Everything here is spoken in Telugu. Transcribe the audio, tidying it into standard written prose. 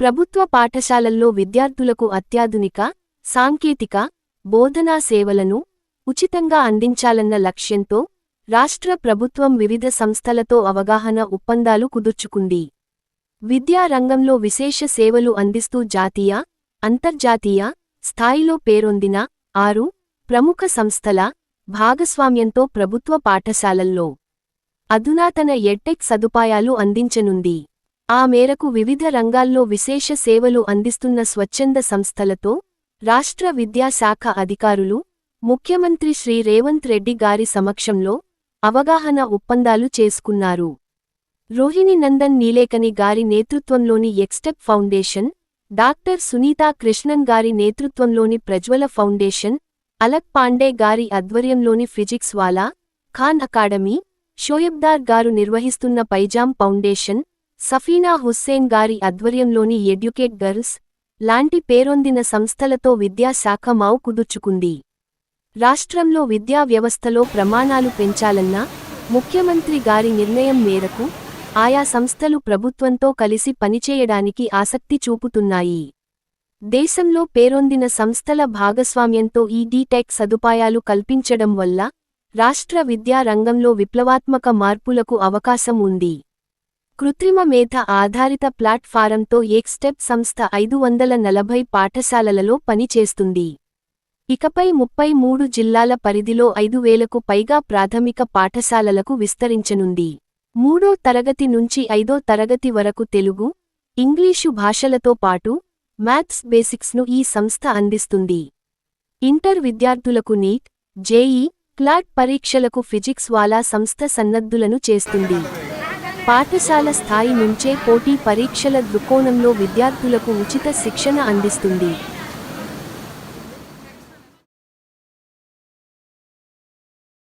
ప్రభుత్వ పాఠశాలల్లో విద్యార్థులకు అత్యాధునిక, సాంకేతిక, బోధనా సేవలను ఉచితంగా అందించాలన్న లక్ష్యంతో రాష్ట్ర ప్రభుత్వం వివిధ సంస్థలతో అవగాహన ఒప్పందాలు కుదుర్చుకుంది. విద్యా రంగంలో విశేష సేవలు అందిస్తూ జాతీయ, అంతర్జాతీయ స్థాయిలో పేరొందిన 6 ప్రముఖ సంస్థల భాగస్వామ్యంతో ప్రభుత్వ పాఠశాలల్లో అధునాతన ఎడ్టెక్ సదుపాయాలు అందించనుంది. ఆ మేరకు వివిధ రంగాల్లో విశేష సేవలు అందిస్తున్న స్వచ్ఛంద సంస్థలతో రాష్ట్ర విద్యాశాఖ అధికారులు ముఖ్యమంత్రి శ్రీ రేవంత్ రెడ్డి గారి సమక్షంలో అవగాహన ఒప్పందాలు చేసుకున్నారు. రోహిణి నందన్ నీలేకని గారి నేతృత్వంలోని ఎక్స్టెప్ ఫౌండేషన్, డాక్టర్ సునీతా కృష్ణన్ గారి నేతృత్వంలోని ప్రజ్వల ఫౌండేషన్, అలక్ పాండే గారి ఆధ్వర్యంలోని ఫిజిక్స్ వాలా ఖాన్ అకాడమీ, షోయబ్దార్ గారు నిర్వహిస్తున్న పైజామ్ ఫౌండేషన్, సఫీనా హుస్సేన్ గారి ఆధ్వర్యంలోని ఎడ్యుకేట్ గర్ల్స్ లాంటి పేరొందిన సంస్థలతో విద్యాశాఖ మావు కుదుర్చుకుంది. రాష్ట్రంలో విద్యా వ్యవస్థలో ప్రమాణాలు పెంచాలన్న ముఖ్యమంత్రి గారి నిర్ణయం మేరకు ఆయా సంస్థలు ప్రభుత్వంతో కలిసి పనిచేయడానికి ఆసక్తి చూపుతున్నాయి. దేశంలో పేరొందిన సంస్థల భాగస్వామ్యంతో ఈ డీటెక్ సదుపాయాలు కల్పించడం వల్ల రాష్ట్ర విద్యా రంగంలో విప్లవాత్మక మార్పులకు అవకాశం ఉంది. కృత్రిమ మేధ ఆధారిత ప్లాట్ఫారంతో ఎక్స్టెప్ సంస్థ 540 పాఠశాలలలో పనిచేస్తుంది. ఇకపై 33 జిల్లాల పరిధిలో 5,000కు పైగా ప్రాథమిక పాఠశాలలకు విస్తరించనుంది. 3వ తరగతి నుంచి 5వ తరగతి వరకు తెలుగు, ఇంగ్లీషు భాషలతో పాటు మ్యాథ్స్ బేసిక్స్ను ఈ సంస్థ అందిస్తుంది. ఇంటర్ విద్యార్థులకు నీట్, జేఈ, క్లాట్ పరీక్షలకు ఫిజిక్స్ వాలా సంస్థ సన్నద్ధులను చేస్తుంది. పాఠశాల స్థాయి నుంచే పోటీ పరీక్షల దృక్కోణంలో విద్యార్థులకు ఉచిత శిక్షణ అందిస్తుంది.